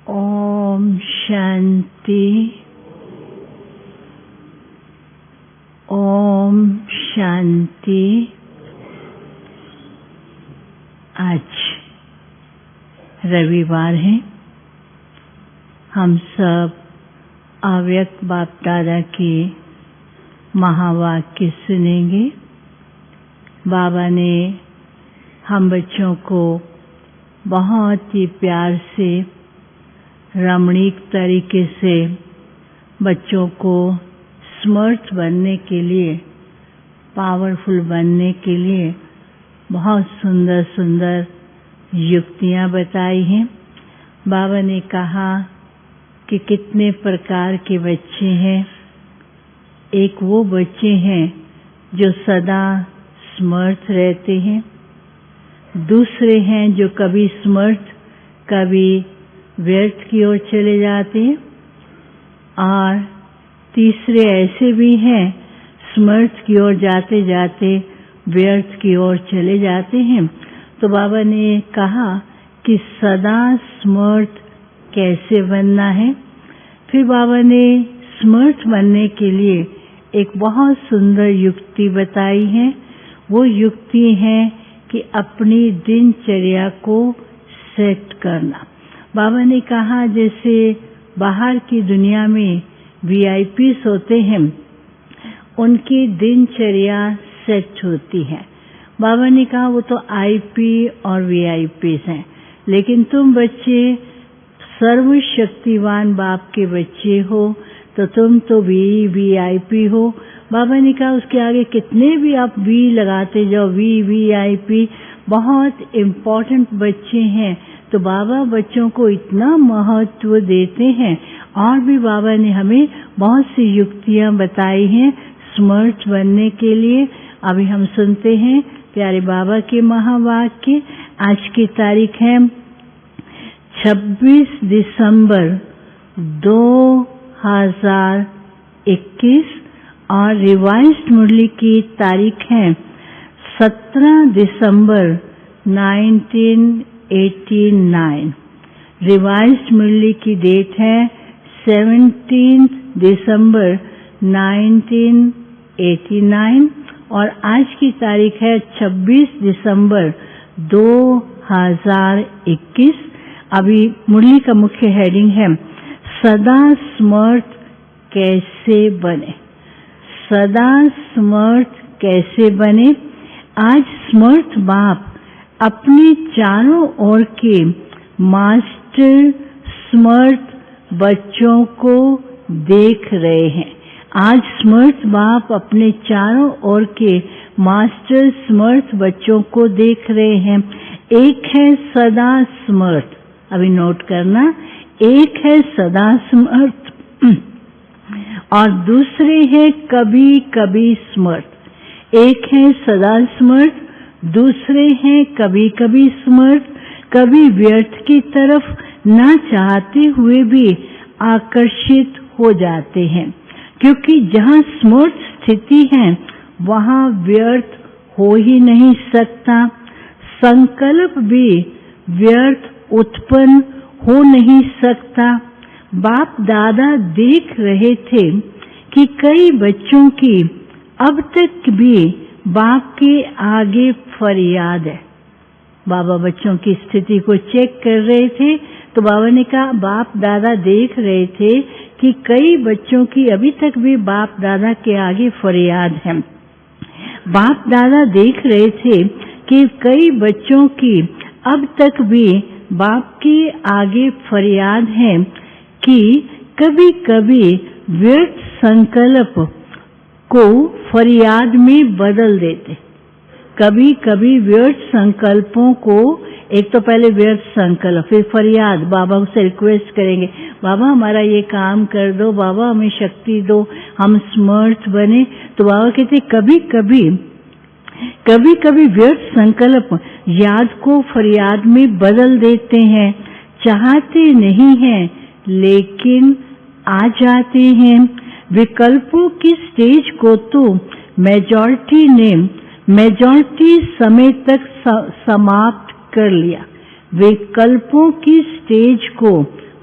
ओम शांति। ओम शांति। आज रविवार है। हम सब अव्यक्त बाप दादा के महावाक्य सुनेंगे। बाबा ने हम बच्चों को बहुत ही प्यार से रमणीक तरीके से बच्चों को स्मार्ट बनने के लिए, पावरफुल बनने के लिए बहुत सुंदर सुंदर युक्तियां बताई हैं। बाबा ने कहा कि कितने प्रकार के बच्चे हैं। एक वो बच्चे हैं जो सदा स्मार्ट रहते हैं, दूसरे हैं जो कभी स्मार्ट कभी व्यर्थ की ओर चले जाते हैं, और तीसरे ऐसे भी हैं स्मार्ट की ओर जाते जाते व्यर्थ की ओर चले जाते हैं। तो बाबा ने कहा कि सदा स्मार्ट कैसे बनना है। फिर बाबा ने स्मार्ट बनने के लिए एक बहुत सुंदर युक्ति बताई है। वो युक्ति है कि अपनी दिनचर्या को सेट करना। बाबा ने कहा जैसे बाहर की दुनिया में वीआईपीस होते हैं, उनकी दिनचर्या सेट होती है। बाबा ने कहा वो तो आईपी और वीआईपीस हैं, लेकिन तुम बच्चे सर्वशक्तिवान बाप के बच्चे हो, तो तुम तो वीआईपी हो। बाबा ने कहा उसके आगे कितने भी आप वी लगाते जाओ, वीआईपी बहुत इम्पोर्टेंट बच्चे हैं। तो बाबा बच्चों को इतना महत्व देते हैं। और भी बाबा ने हमें बहुत सी युक्तियां बताई हैं स्मार्ट बनने के लिए। अभी हम सुनते हैं प्यारे बाबा के महावाक्य। आज की तारीख है 26 दिसंबर 2021 और रिवाइज्ड मुरली की तारीख है 17 दिसंबर 1989। रिवाइज्ड मुरली की डेट है 17 दिसंबर 1989 और आज की तारीख है 26 दिसंबर 2021। अभी मुरली का मुख्य हेडिंग है सदा स्मार्ट कैसे बने। सदा स्मार्ट कैसे बने। आज स्मार्ट बाप अपने चारों ओर के मास्टर स्मार्ट बच्चों को देख रहे हैं। आज स्मार्ट बाप अपने चारों ओर के मास्टर स्मार्ट बच्चों को देख रहे हैं। एक है सदा स्मार्ट, अभी नोट करना, एक है सदा स्मार्ट और दूसरे है कभी कभी स्मार्ट। एक है सदा स्मार्ट, दूसरे हैं कभी कभी स्मार्ट। कभी व्यर्थ की तरफ ना चाहते हुए भी आकर्षित हो जाते हैं, क्योंकि जहाँ स्मार्ट स्थिति है वहाँ व्यर्थ हो ही नहीं सकता। संकल्प भी व्यर्थ उत्पन्न हो नहीं सकता। बाप दादा देख रहे थे कि कई बच्चों की अब तक भी बाप के आगे फरियाद है। बाबा बच्चों की स्थिति को चेक कर रहे थे, तो बाबा ने कहा बाप दादा देख रहे थे कि कई बच्चों की अभी तक भी बाप दादा के आगे फरियाद है। बाप दादा देख रहे थे कि कई बच्चों की अब तक भी बाप के आगे फरियाद है कि कभी कभी व्यर्थ संकल्प को फरियाद में बदल देते। कभी कभी व्यर्थ संकल्पों को, एक तो पहले व्यर्थ संकल्प फिर फरियाद, बाबा से रिक्वेस्ट करेंगे बाबा हमारा ये काम कर दो, बाबा हमें शक्ति दो, हम स्मार्ट बने। तो बाबा कहते कभी कभी व्यर्थ संकल्प याद को फरियाद में बदल देते हैं। चाहते नहीं हैं लेकिन आ जाते हैं। विकल्पों की स्टेज को तो मेजॉरिटी समय तक समाप्त कर लिया। विकल्पों की स्टेज को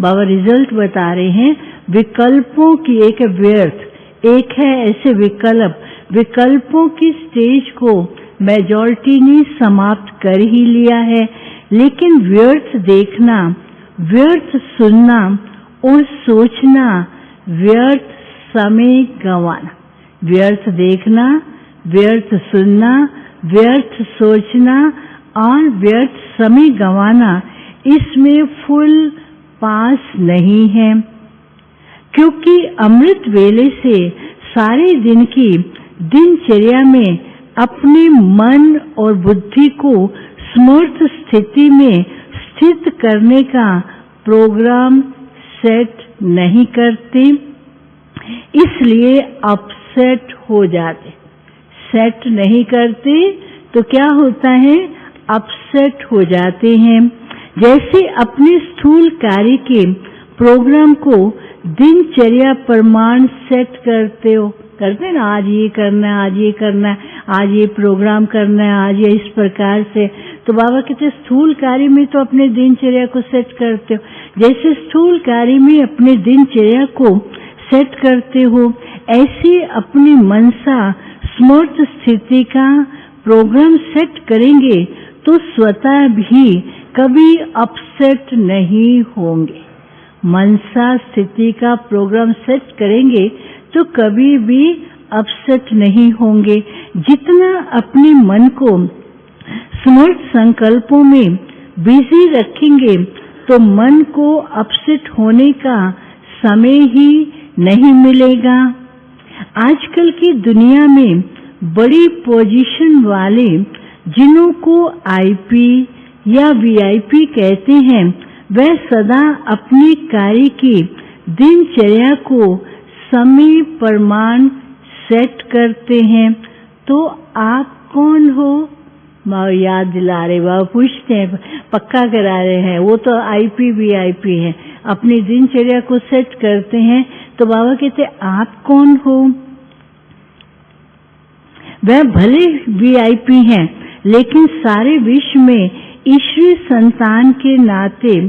बाबा रिजल्ट बता रहे हैं। विकल्पों की एक है व्यर्थ, एक है ऐसे विकल्प। विकल्पों की स्टेज को मेजॉरिटी ने समाप्त कर ही लिया है, लेकिन व्यर्थ देखना, व्यर्थ सुनना और सोचना, व्यर्थ समय गंवाना। व्यर्थ देखना, व्यर्थ सुनना, व्यर्थ सोचना और व्यर्थ समय गंवाना, इसमें फुल पास नहीं है, क्योंकि अमृत वेले से सारे दिन की दिनचर्या में अपने मन और बुद्धि को समर्थ स्थिति में स्थित करने का प्रोग्राम सेट नहीं करते, इसलिए अपसेट हो जाते। सेट नहीं करते तो क्या होता है, अपसेट हो जाते हैं। जैसे अपने स्थूल कार्य के प्रोग्राम को दिनचर्या प्रमाण सेट करते हो, करते ना, आज ये करना है, आज ये करना है, आज ये प्रोग्राम करना है, आज ये इस प्रकार से। तो बाबा कहते स्थूल कार्य में तो अपने दिनचर्या को सेट करते हो, जैसे स्थूल कार्य में अपने दिनचर्या को सेट करते हो, ऐसे अपनी मनसा समर्थ स्थिति का प्रोग्राम सेट करेंगे तो स्वतः भी कभी अपसेट नहीं होंगे। मनसा स्थिति का प्रोग्राम सेट करेंगे तो कभी भी अपसेट नहीं होंगे। जितना अपने मन को समर्थ संकल्पों में बिजी रखेंगे तो मन को अपसेट होने का समय ही नहीं मिलेगा। आजकल की दुनिया में बड़ी पोजीशन वाले, जिन्हों को आईपी या वीआईपी कहते हैं, वह सदा अपने कार्य की दिनचर्या को समय प्रमाण सेट करते हैं। तो आप कौन हो? याद दिला रहे, बाबा पूछते हैं, पक्का करा रहे हैं। वो तो आईपी वीआईपी है, अपनी दिनचर्या को सेट करते हैं। तो बाबा कहते आप कौन हो? वह भले वीआईपी हैं, लेकिन सारे विश्व में ईश्वरीय संतान के नाते,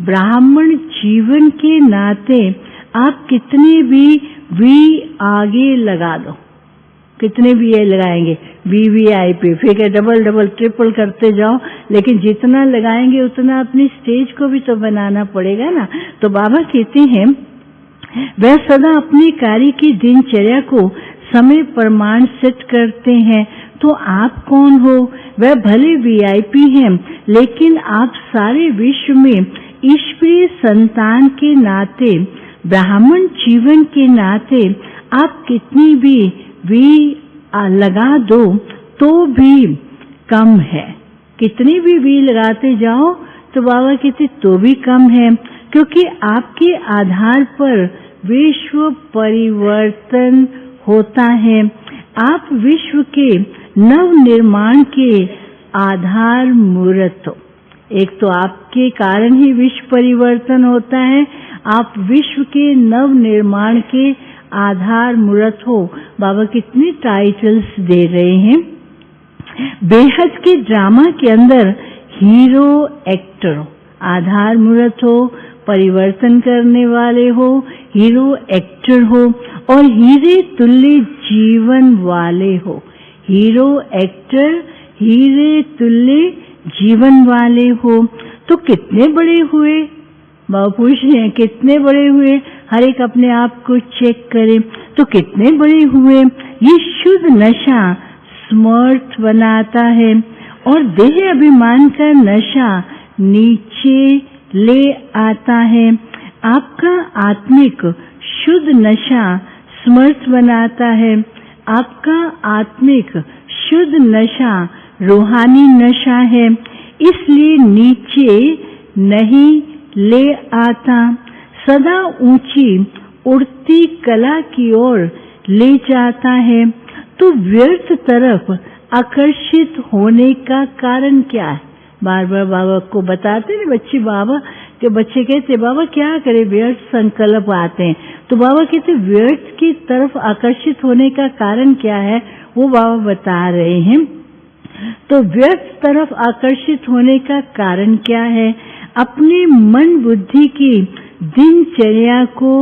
ब्राह्मण जीवन के नाते आप कितने भी वी आगे लगा दो, कितने भी ये लगाएंगे, वीवीआईपी, फिर क्या डबल डबल ट्रिपल करते जाओ, लेकिन जितना लगाएंगे उतना अपनी स्टेज को भी तो बनाना पड़ेगा ना। तो बाबा कहते हैं वह सदा अपने कार्य की दिनचर्या को समय प्रमाण सेट करते हैं। तो आप कौन हो? वह भले वीआईपी हैं, लेकिन आप सारे विश्व में ईश्वरीय संतान के नाते, ब्राह्मण जीवन के नाते आप कितनी भी वी लगा दो तो भी कम है। कितनी भी लगाते जाओ तो बाबा कहते तो भी कम है, क्योंकि आपके आधार पर विश्व परिवर्तन होता है। आप विश्व के नव निर्माण के आधार मूर्त हो। एक तो आपके कारण ही विश्व परिवर्तन होता है, आप विश्व के नव निर्माण के आधार मूर्त हो। बाबा कितने टाइटल्स दे रहे हैं। बेहद के ड्रामा के अंदर हीरो एक्टर हो, आधार मूर्त हो, परिवर्तन करने वाले हो, हीरो एक्टर हो और हीरे तुल्य जीवन वाले हो। हीरो एक्टर, हीरे तुल्य जीवन वाले हो। तो कितने बड़े हुए? बाबा पूछ रहे हैं कितने बड़े हुए? हर एक अपने आप को चेक करे तो कितने बड़े हुए। ये शुद्ध नशा समर्थ बनाता है और देह अभिमान का नशा नीचे ले आता है। आपका आत्मिक शुद्ध नशा समर्थ बनाता है। आपका आत्मिक शुद्ध नशा रूहानी नशा है, इसलिए नीचे नहीं ले आता, सदा ऊंची उड़ती कला की ओर ले जाता है। तो व्यर्थ तरफ आकर्षित होने का कारण क्या है? बार बार बाबा को बताते ना बच्चे, बाबा के बच्चे कहते बाबा क्या करे, व्यर्थ संकल्प आते हैं। तो बाबा कहते व्यर्थ की तरफ आकर्षित होने का कारण क्या है, वो बाबा बता रहे हैं। तो व्यर्थ तरफ आकर्षित होने का कारण क्या है? अपने मन बुद्धि की दिनचर्या को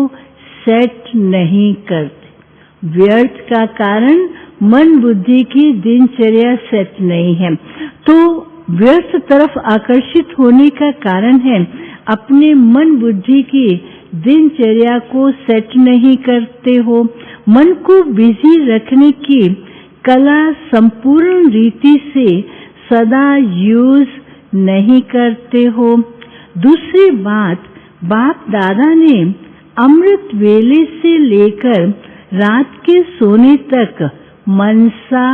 सेट नहीं करते। व्यर्थ का कारण मन बुद्धि की दिनचर्या सेट नहीं है, तो व्यर्थ तरफ आकर्षित होने का कारण है अपने मन बुद्धि की दिनचर्या को सेट नहीं करते हो। मन को बिजी रखने की कला संपूर्ण रीति से सदा यूज नहीं करते हो। दूसरी बात, बाप दादा ने अमृत वेले से लेकर रात के सोने तक मनसा,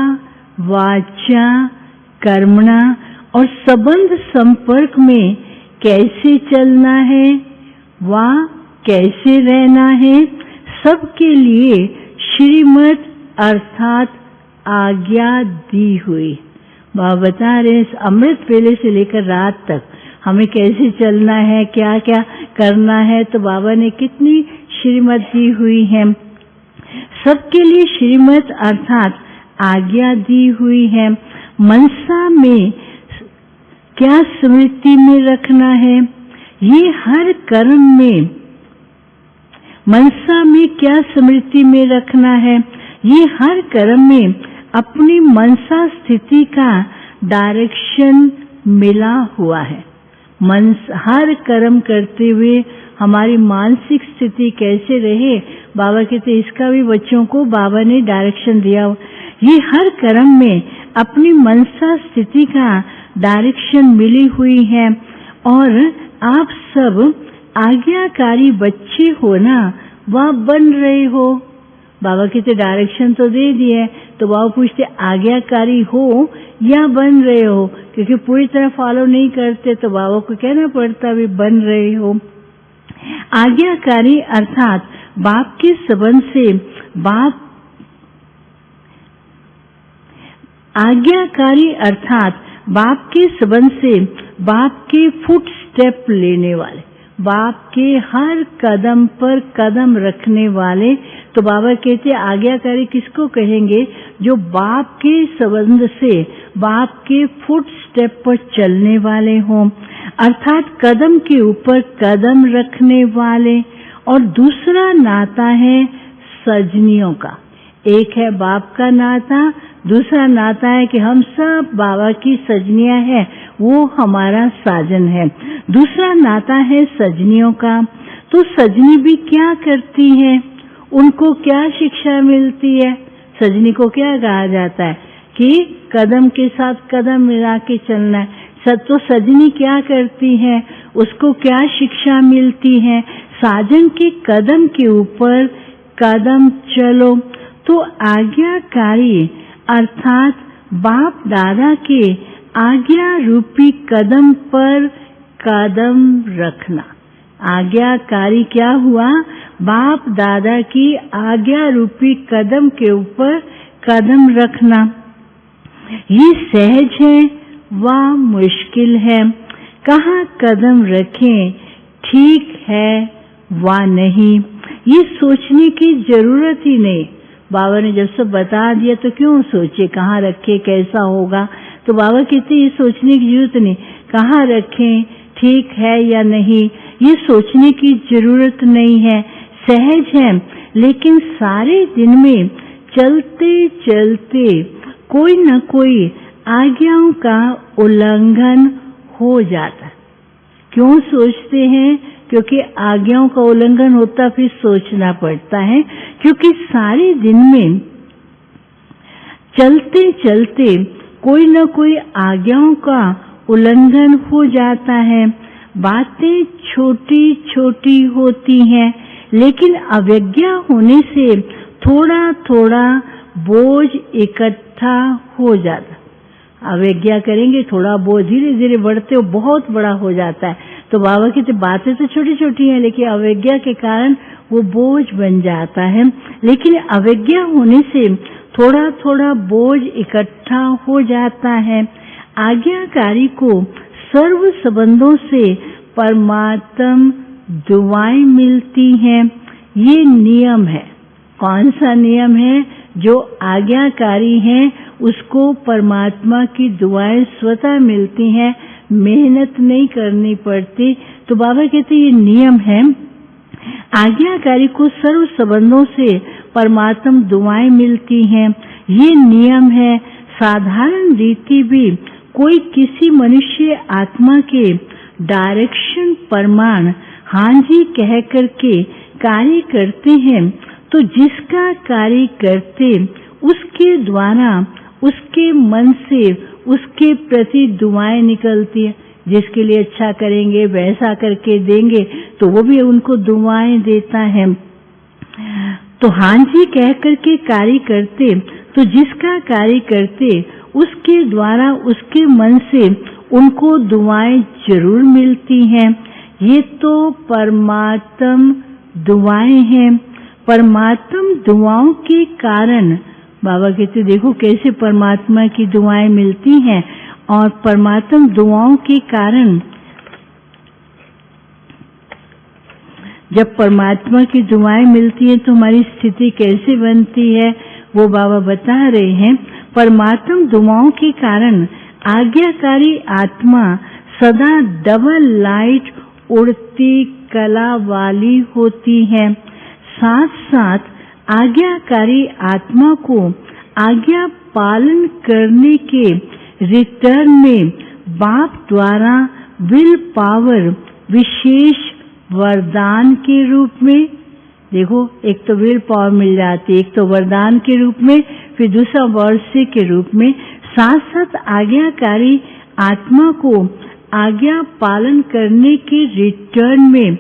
वाचा, कर्मणा और संबंध संपर्क में कैसे चलना है व कैसे रहना है, सबके लिए श्रीमत अर्थात आज्ञा दी हुई। बाबा बता रहे इस अमृत वेले से लेकर रात तक हमें कैसे चलना है, क्या क्या करना है, तो बाबा ने कितनी श्रीमत दी हुई है। सबके लिए श्रीमत अर्थात आज्ञा दी हुई है। मनसा में क्या स्मृति में रखना है, ये हर कर्म में मनसा में क्या स्मृति में रखना है, ये हर कर्म में अपनी मनसा स्थिति का डायरेक्शन मिला हुआ है। हर कर्म करते हुए हमारी मानसिक स्थिति कैसे रहे, बाबा कहते इसका भी बच्चों को बाबा ने डायरेक्शन दिया। ये हर कर्म में अपनी मनसा स्थिति का डायरेक्शन मिली हुई है और आप सब आज्ञाकारी बच्चे हो ना, वह बन रहे हो। बाबा कहते डायरेक्शन तो दे दिए, तो बाबा पूछते आज्ञाकारी हो या बन रहे हो, क्योंकि पूरी तरह फॉलो नहीं करते तो बाबा को कहना पड़ता भी बन रहे हो। आज्ञाकारी अर्थात बाप के संबंध से आज्ञाकारी अर्थात बाप के संबंध से बाप के फुट स्टेप लेने वाले, बाप के हर कदम पर कदम रखने वाले। तो बाबा कहते आज्ञाकारी किसको कहेंगे, जो बाप के संबंध से बाप के फुट स्टेप पर चलने वाले हों, अर्थात कदम के ऊपर कदम रखने वाले। और दूसरा नाता है सजनियों का। एक है बाप का नाता, दूसरा नाता है कि हम सब बाबा की सजनियां हैं, वो हमारा साजन है। दूसरा नाता है सजनियों का। तो सजनी भी क्या करती है, उनको क्या शिक्षा मिलती है, सजनी को क्या कहा जाता है कि कदम के साथ कदम मिला के चलना है। तो सजनी क्या करती है, उसको क्या शिक्षा मिलती है, साजन के कदम के ऊपर कदम चलो। तो आज्ञाकारी अर्थात बाप दादा के आज्ञा रूपी कदम पर कदम रखना। आज्ञाकारी क्या हुआ, बाप दादा की आज्ञा रूपी कदम के व कदम रखना। ये सहज है व मुश्किल है। कहाँ कदम रखें, ठीक है व नहीं, ये सोचने की जरूरत ही नहीं। बाबा ने जब सब बता दिया तो क्यों सोचे कहाँ रखे कैसा होगा। तो बाबा कहते ये सोचने की जरूरत नहीं, कहाँ रखें ठीक है या नहीं, ये सोचने की जरूरत नहीं है। सहज है, लेकिन सारे दिन में चलते चलते कोई न कोई आज्ञाओं का उल्लंघन हो जाता। क्यों सोचते हैं, क्योंकि आज्ञाओं का उल्लंघन होता फिर सोचना पड़ता है, क्योंकि सारे दिन में चलते चलते कोई न कोई आज्ञाओं का उल्लंघन हो जाता है। बातें छोटी छोटी होती हैं, लेकिन अवज्ञा होने से थोड़ा थोड़ा बोझ इकट्ठा हो जाता। अवज्ञा करेंगे थोड़ा बोझ धीरे धीरे बढ़ते हो बहुत बड़ा हो जाता है। तो बाबा की बातें तो छोटी छोटी हैं, लेकिन अवज्ञा के कारण वो बोझ बन जाता है। लेकिन अवज्ञा होने से थोड़ा थोड़ा बोझ इकट्ठा हो जाता है। आज्ञाकारी को सर्व संबंधों से परमात्म दुआएं मिलती हैं। ये नियम है। कौन सा नियम है, जो आज्ञाकारी हैं उसको परमात्मा की दुआएं स्वतः मिलती हैं, मेहनत नहीं करनी पड़ती। तो बाबा कहते ये नियम है आज्ञाकारी को सर्व संबंधों से परमात्म दुआएं मिलती हैं। ये नियम है। साधारण रीति भी कोई किसी मनुष्य आत्मा के डायरेक्शन प्रमाण हाँ जी कह करके कार्य करते हैं, तो जिसका कार्य करते उसके द्वारा उसके मन से उसके प्रति दुआएं निकलती है। जिसके लिए अच्छा करेंगे, वैसा करके देंगे, तो वो भी उनको दुआएं देता है। तो हाँ जी कह करके कार्य करते, तो जिसका कार्य करते उसके द्वारा उसके मन से उनको दुआएं जरूर मिलती हैं। ये तो परमात्म दुआएं हैं। परमात्म दुआओं के कारण, बाबा कहते देखो कैसे परमात्मा की दुआएं मिलती हैं, और परमात्म दुआओं के कारण जब परमात्मा की दुआएं मिलती हैं तो हमारी स्थिति कैसे बनती है वो बाबा बता रहे हैं। परमात्म दुआओं के कारण आज्ञाकारी आत्मा सदा डबल लाइट उड़ती कला वाली होती है। साथ साथ आज्ञाकारी आत्मा को आज्ञा पालन करने के रिटर्न में बाप द्वारा विल पावर विशेष वरदान के रूप में, देखो एक तो विल पावर मिल जाती है, एक तो वरदान के रूप में, फिर दूसरा वर्षे के रूप में, साथ साथ आज्ञाकारी आत्मा को आज्ञा पालन करने के रिटर्न में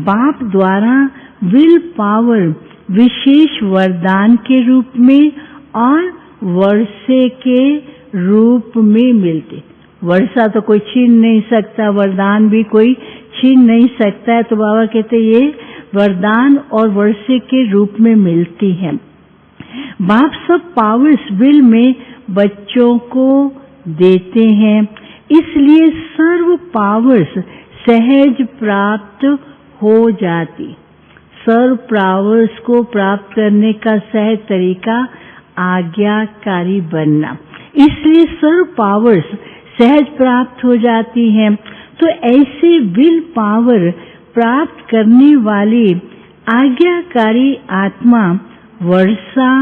बाप द्वारा विल पावर विशेष वरदान के रूप में और वर्षे के रूप में मिलते। वर्षा तो कोई छीन नहीं सकता, वरदान भी कोई छीन नहीं सकता है, तो बाबा कहते ये वरदान और वर्षे के रूप में मिलती है। बाप सब पावर्स विल में बच्चों को देते हैं, इसलिए सर्व पावर्स सहज प्राप्त हो जाती। सर्व पावर्स को प्राप्त करने का सहज तरीका आज्ञाकारी बनना, इसलिए सर्व पावर्स सहज प्राप्त हो जाती हैं। तो ऐसे विल पावर प्राप्त करने वाली आज्ञाकारी आत्मा वर्षा,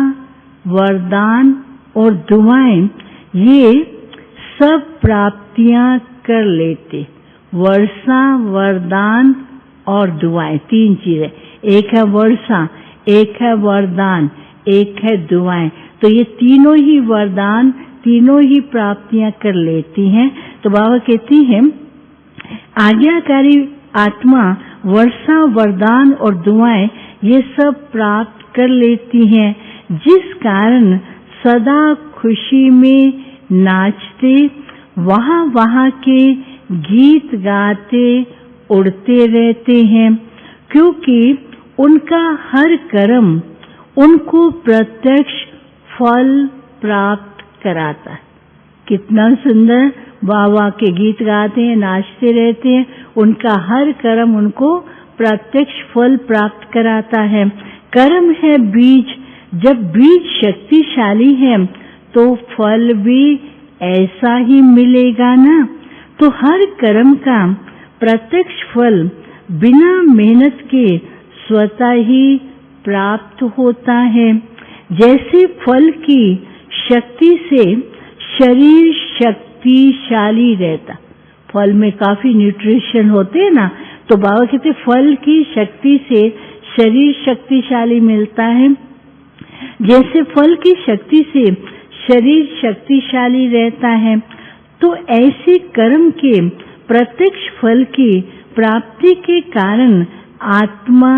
वरदान और दुआएं ये सब प्राप्तियां कर लेते। वर्षा, वरदान और दुआएं, तीन चीजें, एक है वर्षा, एक है वरदान, एक है दुआएं। तो ये तीनों ही वरदान, तीनों ही प्राप्तियां कर लेती हैं। तो बाबा कहती हैं आज्ञाकारी आत्मा वर्षा, वरदान और दुआएं ये सब प्राप्त कर लेती हैं, जिस कारण सदा खुशी में नाचते, वहां वहां के गीत गाते उड़ते रहते हैं, क्योंकि उनका हर कर्म उनको प्रत्यक्ष फल प्राप्त कराता है। कितना सुंदर, बाबा के गीत गाते हैं, नाचते रहते हैं, उनका हर कर्म उनको प्रत्यक्ष फल प्राप्त कराता है। कर्म है बीज, जब बीज शक्तिशाली है तो फल भी ऐसा ही मिलेगा ना। तो हर कर्म का प्रत्यक्ष फल बिना मेहनत के स्वतः ही प्राप्त होता है। जैसे फल की शक्ति से शरीर शक्तिशाली रहता, फल में काफी न्यूट्रिशन होते हैं ना, तो बाबा कहते फल की शक्ति से शरीर शक्तिशाली मिलता है। जैसे फल की शक्ति से शरीर शक्तिशाली रहता है, तो ऐसे कर्म के प्रत्यक्ष फल की प्राप्ति के कारण आत्मा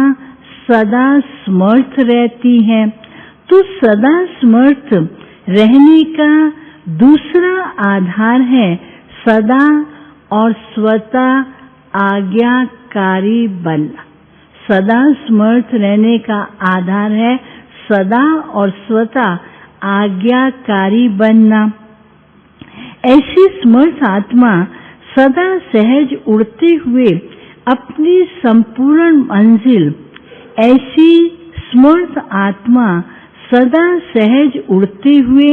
सदा समर्थ रहती है। तो सदा समर्थ रहने का दूसरा आधार है सदा और स्वतः आज्ञाकारी बनना। सदा समर्थ रहने का आधार है सदा और स्वतः आज्ञाकारी बनना। ऐसी समर्थ आत्मा सदा सहज उड़ते हुए अपनी संपूर्ण मंजिल, ऐसी समर्थ आत्मा सदा सहज उड़ते हुए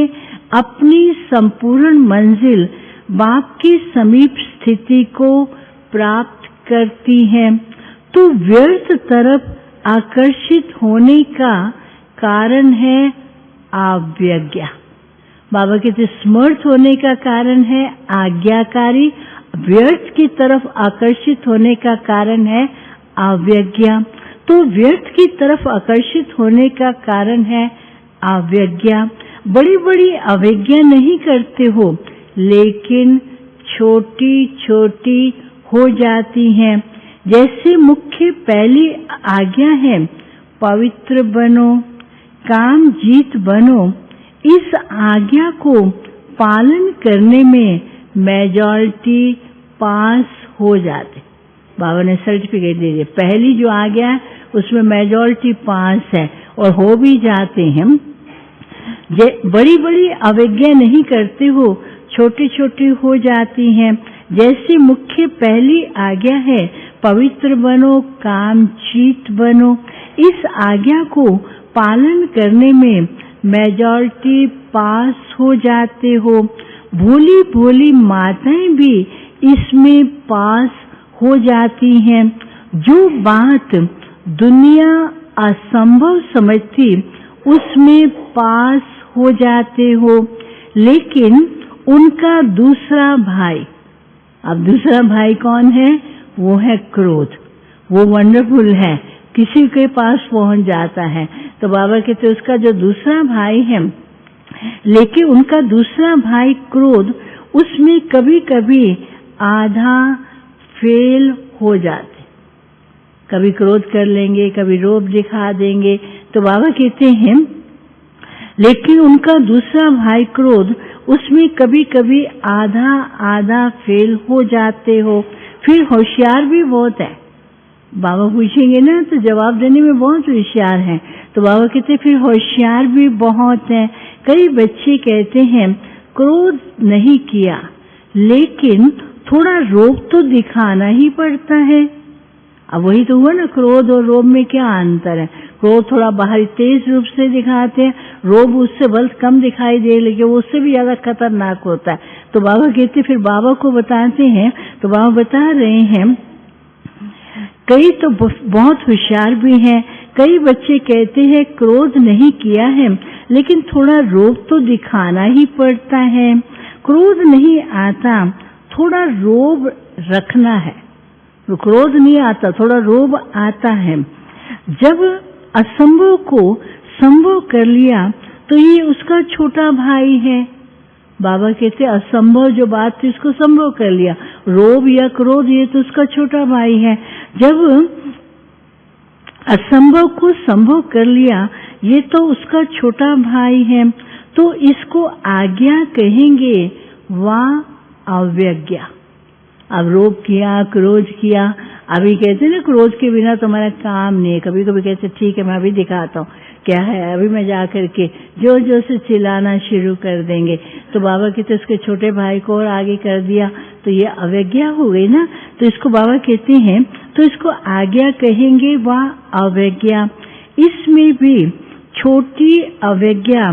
अपनी संपूर्ण मंजिल बाप की समीप स्थिति को प्राप्त करती है। तो व्यर्थ तरफ आकर्षित होने का कारण है अवज्ञा। बाबा कहते समर्थ होने का कारण है आज्ञाकारी, व्यर्थ की तरफ आकर्षित होने का कारण है अवज्ञा। तो व्यर्थ की तरफ आकर्षित होने का कारण है अवज्ञा। बड़ी बड़ी अवज्ञा नहीं करते हो, लेकिन छोटी छोटी हो जाती हैं। जैसे मुख्य पहली आज्ञा है पवित्र बनो, काम जीत बनो। इस आज्ञा को पालन करने में मेजॉरिटी पास हो जाते। बाबा ने सर्टिफिकेट दे दिया, पहली जो आज्ञा है उसमें मेजॉरिटी पास है और हो भी जाते हैं। बड़ी बड़ी अवज्ञा नहीं करते हो, छोटी छोटी हो जाती हैं। जैसे मुख्य पहली आज्ञा है पवित्र बनो, काम जीत बनो। इस आज्ञा को पालन करने में मेजॉरिटी पास हो जाते हो। भोली भोली माताएं भी इसमें पास हो जाती हैं। जो बात दुनिया असंभव समझती उसमें पास हो जाते हो। लेकिन उनका दूसरा भाई, अब दूसरा भाई कौन है? वो है क्रोध। वो वंडरफुल है, किसी के पास पहुंच जाता है। तो बाबा कहते उसका जो दूसरा भाई है, लेकिन उनका दूसरा भाई क्रोध, उसमें कभी कभी आधा फेल हो जाते। कभी क्रोध कर लेंगे, कभी रोब दिखा देंगे। तो बाबा कहते हैं लेकिन उनका दूसरा भाई क्रोध, उसमें कभी कभी आधा आधा फेल हो जाते हो। फिर होशियार भी बहुत है। बाबा पूछेंगे ना तो जवाब देने में बहुत होशियार हैं। तो बाबा कहते फिर होशियार भी बहुत है। कई बच्चे कहते हैं क्रोध नहीं किया, लेकिन थोड़ा रोब तो दिखाना ही पड़ता है। अब वही तो हुआ ना, क्रोध और रोब में क्या अंतर है? क्रोध थोड़ा बाहरी तेज रूप से दिखाते हैं, रोब उससे बल कम दिखाई दे, लेकिन वो उससे भी ज्यादा खतरनाक होता है। तो बाबा कहते फिर बाबा को बताते हैं। तो बाबा बता रहे हैं कई तो बहुत होशियार भी हैं। कई बच्चे कहते हैं क्रोध नहीं किया है, लेकिन थोड़ा रोब तो दिखाना ही पड़ता है। क्रोध नहीं आता, थोड़ा रोब रखना है। क्रोध नहीं आता, थोड़ा रोब आता है। जब असंभव को संभव कर लिया तो ये उसका छोटा भाई है। बाबा कहते असंभव जो बात थी उसको संभव कर लिया। रोब या क्रोध ये तो उसका छोटा भाई है। जब असंभव को संभव कर लिया, ये तो उसका छोटा भाई है। तो इसको आज्ञा कहेंगे वा अवज्ञा। अब रोब किया, क्रोध किया। अभी कहते ना क्रोध के बिना तुम्हारा काम नहीं है। कभी कभी कहते ठीक है मैं अभी दिखाता हूँ क्या है, अभी मैं जा करके जोर जोर से चिल्लाना शुरू कर देंगे। तो बाबा कहते उसके छोटे भाई को और आगे कर दिया, तो ये अवज्ञा हो गई ना। तो इसको बाबा कहते हैं तो इसको आज्ञा कहेंगे वा अवज्ञा। इसमें भी छोटी अवज्ञा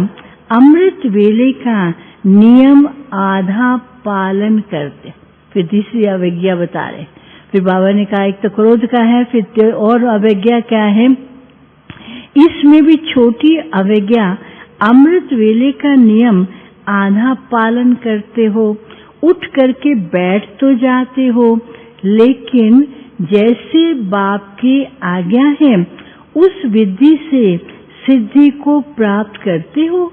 अमृत वेले का नियम आधा पालन करते। फिर तीसरी अवज्ञा बता रहे। फिर बाबा ने कहा एक तो क्रोध का है, फिर और अवज्ञा क्या है? इसमें भी छोटी अवज्ञा अमृत वेले का नियम आधा पालन करते हो। उठ करके बैठ तो जाते हो, लेकिन जैसे बाप की आज्ञा है उस विधि से सिद्धि को प्राप्त करते हो।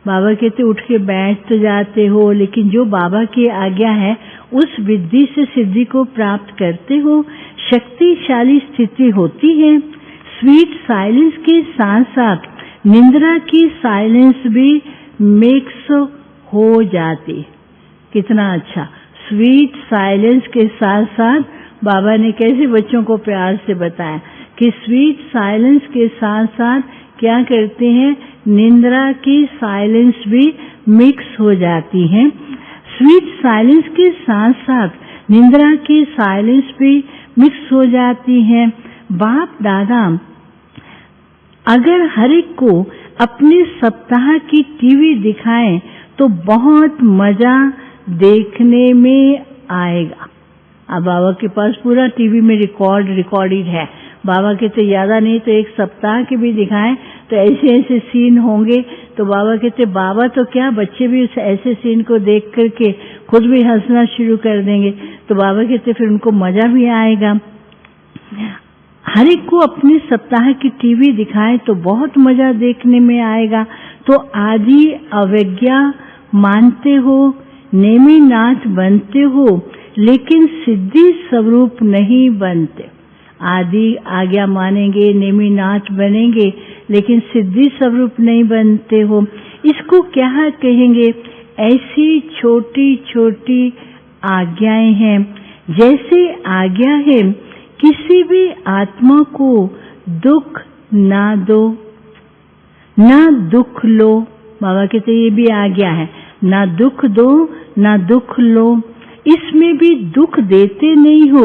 बाबा कहते उठ के बैठ तो जाते हो, लेकिन जो बाबा की आज्ञा है उस विधि से सिद्धि को प्राप्त करते हो। शक्तिशाली स्थिति होती है। स्वीट साइलेंस के साथ साथ निंद्रा की साइलेंस भी मिक्स हो जाती। कितना अच्छा! स्वीट साइलेंस के साथ साथ बाबा ने कैसे बच्चों को प्यार से बताया कि स्वीट साइलेंस के साथ साथ क्या करते हैं, निंद्रा की साइलेंस भी मिक्स हो जाती है। स्वीट साइलेंस के साथ साथ निंद्रा की साइलेंस भी मिक्स हो जाती है। बाप दादा अगर हर एक को अपने सप्ताह की टीवी दिखाएं तो बहुत मजा देखने में आएगा। अब बाबा के पास पूरा टीवी में रिकॉर्डेड है। बाबा कहते ज्यादा नहीं तो 1 सप्ताह के भी दिखाएं तो ऐसे ऐसे सीन होंगे। तो बाबा कहते बाबा तो क्या, बच्चे भी उस ऐसे सीन को देख करके खुद भी हंसना शुरू कर देंगे। तो बाबा कहते फिर उनको मजा भी आएगा। हर एक को अपने सप्ताह की टीवी दिखाएं तो बहुत मजा देखने में आएगा। तो आदि अवज्ञा मानते हो, नेमिनाथ बनते हो, लेकिन सिद्धि स्वरूप नहीं बनते। आदि आज्ञा मानेंगे, नेमिनाथ बनेंगे, लेकिन सिद्धि स्वरूप नहीं बनते हो। इसको क्या कहेंगे? ऐसी छोटी छोटी आज्ञाएं हैं। जैसे आज्ञा है किसी भी आत्मा को दुख ना दो, ना दुख लो। बाबा कहते ये भी आज्ञा है, ना दुख दो ना दुख लो। इसमें भी दुख देते नहीं हो,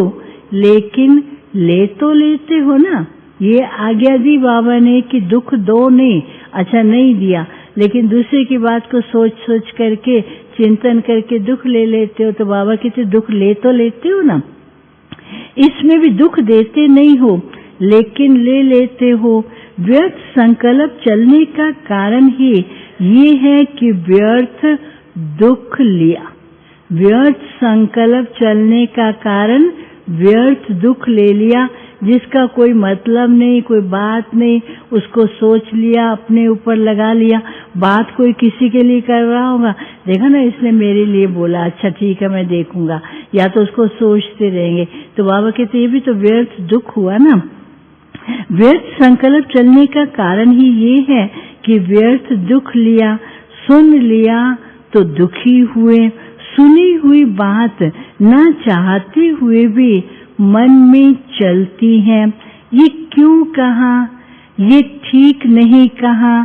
लेकिन ले तो लेते हो ना। ये आज्ञा दी बाबा ने कि दुख दो नहीं, अच्छा नहीं दिया, लेकिन दूसरे की बात को सोच सोच करके, चिंतन करके दुख ले लेते हो। तो बाबा कहते दुख ले तो लेते हो ना। इसमें भी दुख देते नहीं हो, लेकिन ले लेते हो। व्यर्थ संकल्प चलने का कारण ही ये है कि व्यर्थ दुख लिया। व्यर्थ संकल्प चलने का कारण व्यर्थ दुख ले लिया, जिसका कोई मतलब नहीं, कोई बात नहीं, उसको सोच लिया, अपने ऊपर लगा लिया। बात कोई किसी के लिए कर रहा होगा, देखा ना इसने मेरे लिए बोला, अच्छा ठीक है मैं देखूंगा, या तो उसको सोचते रहेंगे। तो बाबा कहते ये भी तो व्यर्थ दुख हुआ ना। व्यर्थ संकल्प चलने का कारण ही ये है कि व्यर्थ दुख लिया। सुन लिया तो दुखी हुए। सुनी हुई बात न चाहते हुए भी मन में चलती है। ये क्यों कहा, ये ठीक नहीं कहा,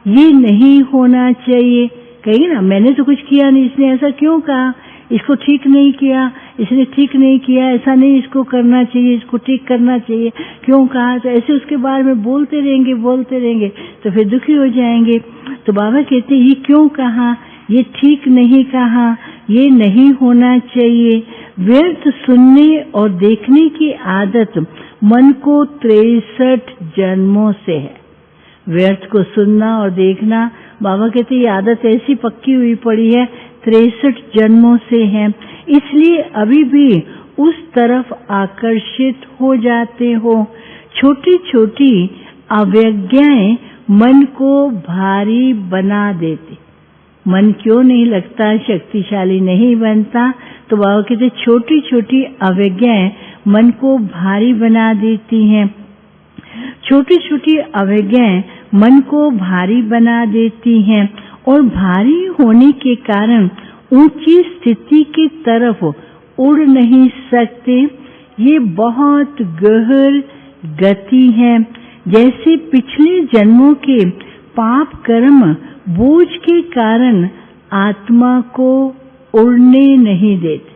ये नहीं होना चाहिए। कहिए ना मैंने तो कुछ किया नहीं, इसने ऐसा क्यों कहा, इसको ठीक नहीं किया, इसने ठीक नहीं किया, ऐसा नहीं इसको करना चाहिए, इसको ठीक करना चाहिए, क्यों कहा। तो ऐसे उसके बारे में बोलते रहेंगे तो फिर दुखी हो जाएंगे। तो बाबा कहते ये क्यों कहा, ये ठीक नहीं कहा, ये नहीं होना चाहिए। व्यर्थ सुनने और देखने की आदत मन को 63 जन्मों से है। व्यर्थ को सुनना और देखना, बाबा कहते ये आदत ऐसी पक्की हुई पड़ी है, 63 जन्मों से है। इसलिए अभी भी उस तरफ आकर्षित हो जाते हो। छोटी छोटी अवज्ञाएं मन को भारी बना देती। मन क्यों नहीं लगता, शक्तिशाली नहीं बनता। तो बाबा कहते छोटी छोटी अवज्ञाएं मन को भारी बना देती हैं। छोटी छोटी अवज्ञाएं मन को भारी बना देती हैं और भारी होने के कारण ऊंची स्थिति की तरफ उड़ नहीं सकते। ये बहुत गहर गति है। जैसे पिछले जन्मों के पाप कर्म बोझ के कारण आत्मा को उड़ने नहीं देते।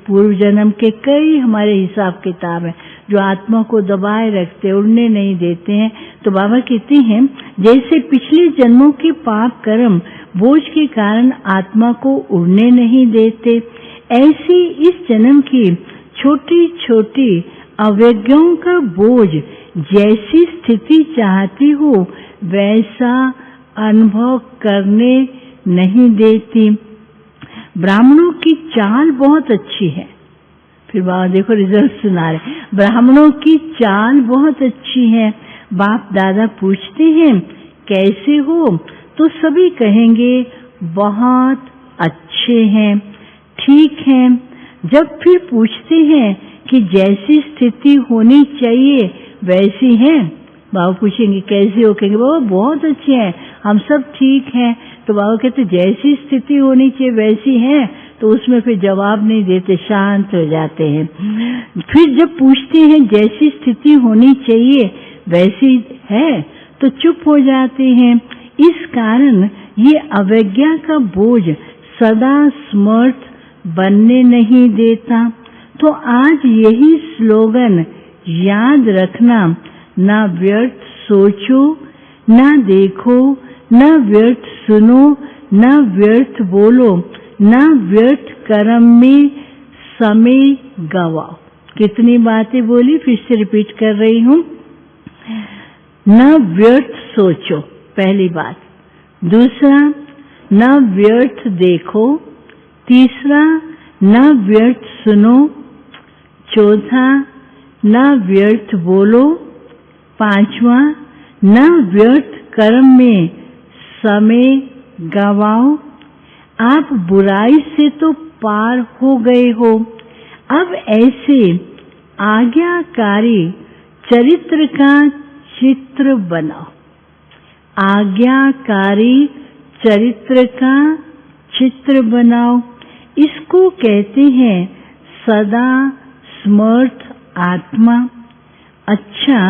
पूर्व जन्म के कई हमारे हिसाब किताब हैं जो आत्मा को दबाए रखते, उड़ने नहीं देते हैं। तो बाबा कहते हैं जैसे पिछले जन्मों के पाप कर्म बोझ के कारण आत्मा को उड़ने नहीं देते, ऐसी इस जन्म की छोटी छोटी अवज्ञाओं का बोझ जैसी स्थिति चाहती हो वैसा अनुभव करने नहीं देती। ब्राह्मणों की चाल बहुत अच्छी है। फिर बाबा देखो रिजल्ट सुना रहे, ब्राह्मणों की चाल बहुत अच्छी है। बाप दादा पूछते हैं कैसे हो, तो सभी कहेंगे बहुत अच्छे हैं, ठीक हैं। जब फिर पूछते हैं कि जैसी स्थिति होनी चाहिए वैसी है, बाबा पूछेंगे कैसे हो, कहेंगे बाबा बहुत अच्छे हैं, हम सब ठीक हैं। तो बाबा कहते जैसी स्थिति होनी चाहिए वैसी है, तो उसमें फिर जवाब नहीं देते, शांत हो जाते हैं। फिर जब पूछते हैं जैसी स्थिति होनी चाहिए वैसी है, तो चुप हो जाते हैं। इस कारण ये अवज्ञा का बोझ सदा समर्थ बनने नहीं देता। तो आज यही स्लोगन याद रखना, ना व्यर्थ सोचो, ना देखो, ना व्यर्थ सुनो, ना व्यर्थ बोलो, ना व्यर्थ कर्म में समय गवाओ। कितनी बातें बोली, फिर से रिपीट कर रही हूं। न व्यर्थ सोचो, पहली बात। दूसरा, न व्यर्थ देखो। तीसरा, न व्यर्थ सुनो। चौथा, न व्यर्थ बोलो। पांचवा, न व्यर्थ कर्म में समय गवाओ। आप बुराई से तो पार हो गए हो, अब ऐसे आज्ञाकारी चरित्र का चित्र बनाओ। आज्ञाकारी चरित्र का चित्र बनाओ, इसको कहते हैं सदा स्मर्थ आत्मा। अच्छा,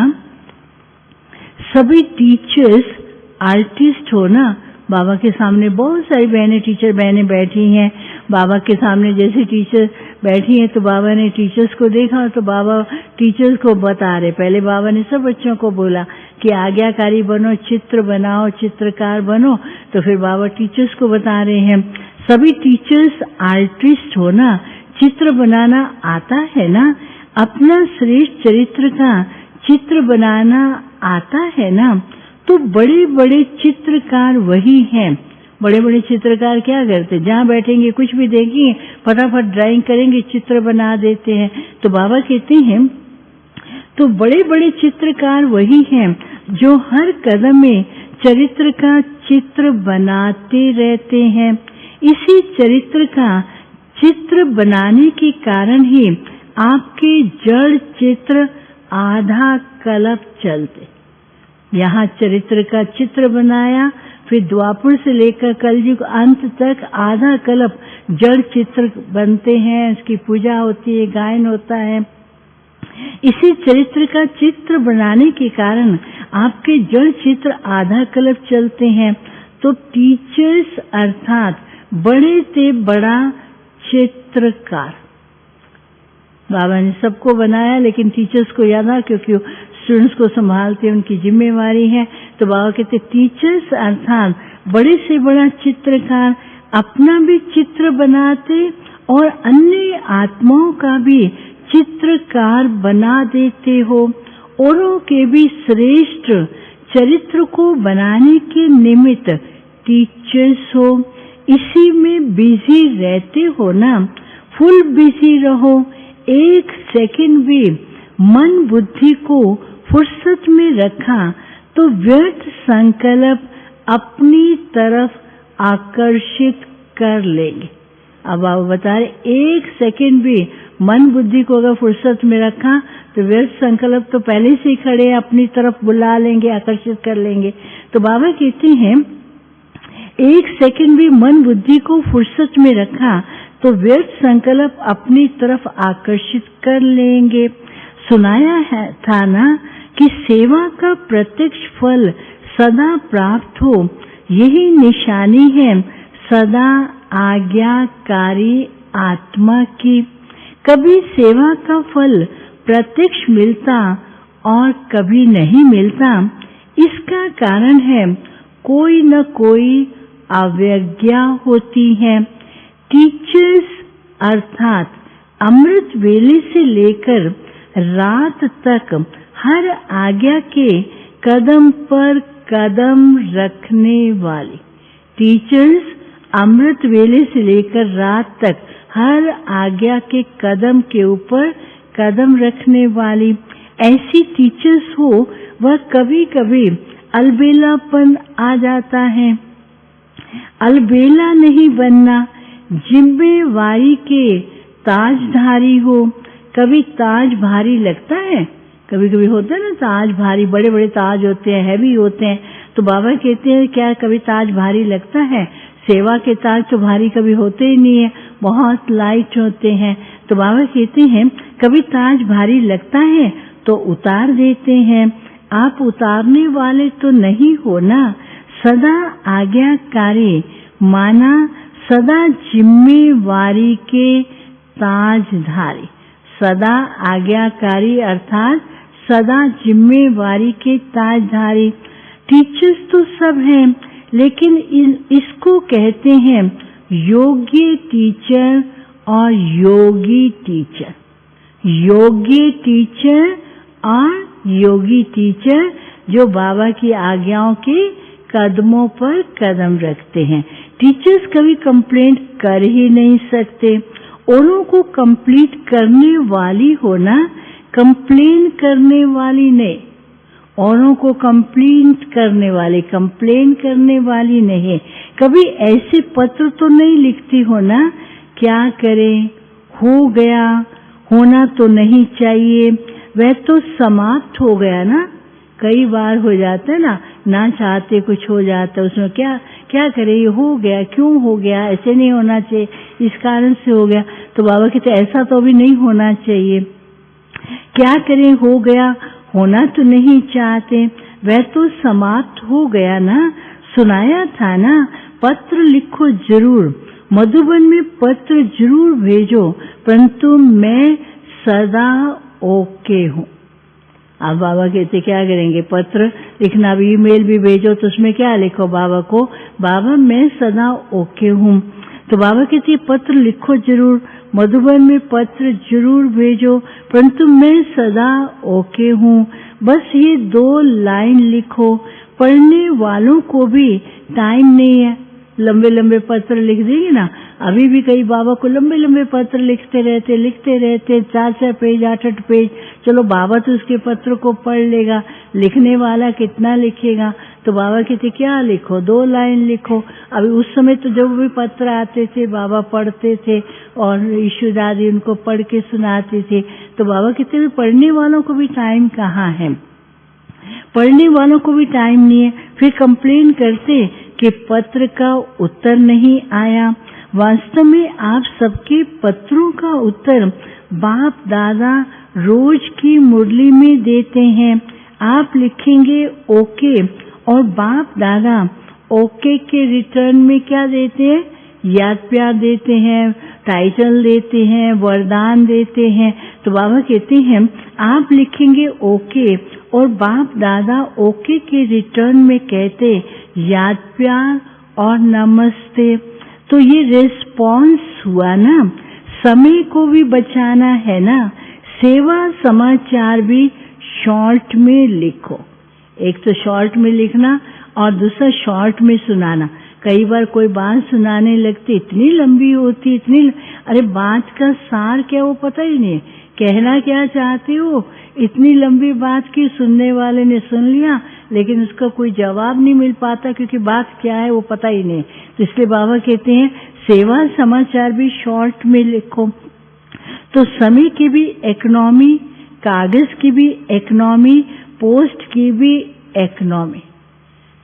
सभी टीचर्स आर्टिस्ट हो ना। बाबा के सामने बहुत सारी बहनें, टीचर बहनें बैठी हैं। बाबा के सामने जैसे टीचर बैठी हैं तो बाबा ने टीचर्स को देखा तो बाबा टीचर्स को बता रहे। पहले बाबा ने सब बच्चों को बोला कि आज्ञाकारी बनो, चित्र बनाओ, चित्रकार बनो। तो फिर बाबा टीचर्स को बता रहे हैं। सभी टीचर्स आर्टिस्ट हो ना, चित्र बनाना आता है ना, अपना श्रेष्ठ चरित्र का चित्र बनाना आता है ना। तो बड़े बड़े चित्रकार वही हैं। बड़े बड़े चित्रकार क्या करते, जहाँ बैठेंगे कुछ भी देखेंगे फटाफट ड्राइंग करेंगे, चित्र बना देते हैं। तो बाबा कहते हैं तो बड़े बड़े चित्रकार वही हैं जो हर कदम में चरित्र का चित्र बनाते रहते हैं। इसी चरित्र का चित्र बनाने के कारण ही आपके जड़ चित्र आधा कल्प चलते। यहाँ चरित्र का चित्र बनाया, फिर द्वापर से लेकर कलयुग अंत तक आधा कल्प जड़ चित्र बनते हैं, उसकी पूजा होती है, गायन होता है। इसी चरित्र का चित्र बनाने के कारण आपके जड़ चित्र आधा कल्प चलते हैं। तो टीचर्स अर्थात बड़े से बड़ा चित्रकार। बाबा ने सबको बनाया, लेकिन टीचर्स को याद आ, क्योंकि स्टूडेंट्स को संभालते उनकी जिम्मेवारी है। तो बाबा कहते टीचर्स अर्थात बड़े से बड़ा चित्रकार अपना भी चित्र बनाते और अन्य आत्माओं का भी चित्रकार बना देते हो। औरों के भी श्रेष्ठ चरित्र को बनाने के निमित्त टीचर्स हो। इसी में बिजी रहते हो ना, फुल बिजी रहो। एक सेकंड भी मन बुद्धि को फुर्सत में रखा तो व्यर्थ संकल्प अपनी तरफ आकर्षित कर लेंगे। अब आप बता रहे, एक सेकंड भी मन बुद्धि को अगर फुर्सत में रखा तो व्यर्थ संकल्प तो पहले से ही खड़े अपनी तरफ बुला लेंगे, आकर्षित कर लेंगे। तो बाबा कहते हैं एक सेकंड भी मन बुद्धि को फुर्सत में रखा तो व्यर्थ संकल्प अपनी तरफ आकर्षित कर लेंगे। सुनाया है था ना कि सेवा का प्रत्यक्ष फल सदा प्राप्त हो, यही निशानी है सदा आज्ञाकारी आत्मा की। कभी सेवा का फल प्रत्यक्ष मिलता और कभी नहीं मिलता। इसका कारण है कोई न कोई अवज्ञा होती है। टीचर्स अर्थात अमृत वेले से लेकर रात तक हर आज्ञा के कदम पर कदम रखने वाली। टीचर्स अमृत वेले से लेकर रात तक हर आज्ञा के कदम के ऊपर कदम रखने वाली ऐसी टीचर्स हो, वह कभी कभी अलबेलापन आ जाता है। अलबेला नहीं बनना, जिम्मेवारी के ताजधारी हो। कभी ताज भारी लगता है, कभी कभी होता है ना ताज भारी, बड़े बड़े ताज होते हैं, हैवी होते हैं। तो बाबा कहते हैं क्या कभी ताज भारी लगता है? सेवा के ताज तो भारी कभी होते ही नहीं है, बहुत लाइट होते हैं। तो बाबा कहते हैं कभी ताज भारी लगता है तो उतार देते हैं। आप उतारने वाले तो नहीं हो ना, सदा आज्ञाकारी माना, सदा जिम्मेवारी के ताजधारी। सदा आज्ञाकारी अर्थात सदा जिम्मेवारी के ताजधारी। टीचर्स तो सब हैं, लेकिन इसको कहते हैं योग्य टीचर और योगी टीचर। योगी टीचर और योगी टीचर जो बाबा की आज्ञाओं के कदमों पर कदम रखते हैं। टीचर्स कभी कंप्लेंट कर ही नहीं सकते। औरों को कंप्लीट करने वाली होना, कंप्लेन करने वाली नहीं। औरों को कंप्लेंट करने वाली, कंप्लेन करने वाली नहीं। कभी ऐसे पत्र तो नहीं लिखती हो ना, क्या करें, हो गया, होना तो नहीं चाहिए, वह तो समाप्त हो गया ना। कई बार हो जाता है ना चाहते कुछ हो जाता है, उसमें क्या करें, ये हो गया, क्यों हो गया, ऐसे नहीं होना चाहिए, इस कारण से हो गया। तो बाबा कहते ऐसा तो अभी नहीं होना चाहिए, क्या करें, हो गया, होना तो नहीं चाहते, वह तो समाप्त हो गया ना। सुनाया था ना, पत्र लिखो जरूर, मधुबन में पत्र जरूर भेजो, परंतु मैं सदा ओके हूँ। अब बाबा कहते क्या करेंगे, पत्र लिखना भी, ईमेल भी भेजो तो उसमें क्या लिखो बाबा को, बाबा मैं सदा ओके हूँ। तो बाबा कहते पत्र लिखो जरूर, मधुबन में पत्र जरूर भेजो, परंतु मैं सदा ओके हूँ। बस ये 2 लाइन लिखो। पढ़ने वालों को भी टाइम नहीं है, लंबे लंबे पत्र लिख देंगे ना। अभी भी कई बाबा को लंबे लंबे पत्र लिखते रहते 4-4 पेज 8-8 पेज। चलो बाबा तो उसके पत्र को पढ़ लेगा, लिखने वाला कितना लिखेगा। तो बाबा कहते क्या लिखो, 2 लाइन लिखो। अभी उस समय तो जब भी पत्र आते थे बाबा पढ़ते थे और ईशु दादी उनको पढ़ के सुनाती थी। तो बाबा कहते पढ़ने वालों को भी टाइम कहाँ है, पढ़ने वालों को भी टाइम नहीं है। फिर कंप्लेन करते कि पत्र का उत्तर नहीं आया। वास्तव में आप सबके पत्रों का उत्तर बाप दादा रोज की मुरली में देते हैं। आप लिखेंगे ओके और बाप दादा ओके के रिटर्न में क्या देते हैं, याद प्यार देते हैं, टाइटल देते हैं, वरदान देते हैं। तो बाबा कहते हैं आप लिखेंगे ओके और बाप दादा ओके के रिटर्न में कहते याद प्यार और नमस्ते। तो ये रिस्पॉन्स हुआ ना। समय को भी बचाना है ना, सेवा समाचार भी शॉर्ट में लिखो। एक तो शॉर्ट में लिखना और दूसरा शॉर्ट में सुनाना। कई बार कोई बात सुनाने लगती इतनी लंबी होती, इतनी, अरे बात का सार क्या वो पता ही नहीं, कहना क्या चाहते हो। इतनी लंबी बात की सुनने वाले ने सुन लिया लेकिन उसका कोई जवाब नहीं मिल पाता क्योंकि बात क्या है वो पता ही नहीं। तो इसलिए बाबा कहते हैं सेवा समाचार भी शॉर्ट में लिखो। तो समय की भी इकोनॉमी, कागज की भी इकोनॉमी, पोस्ट की भी इकोनॉमी।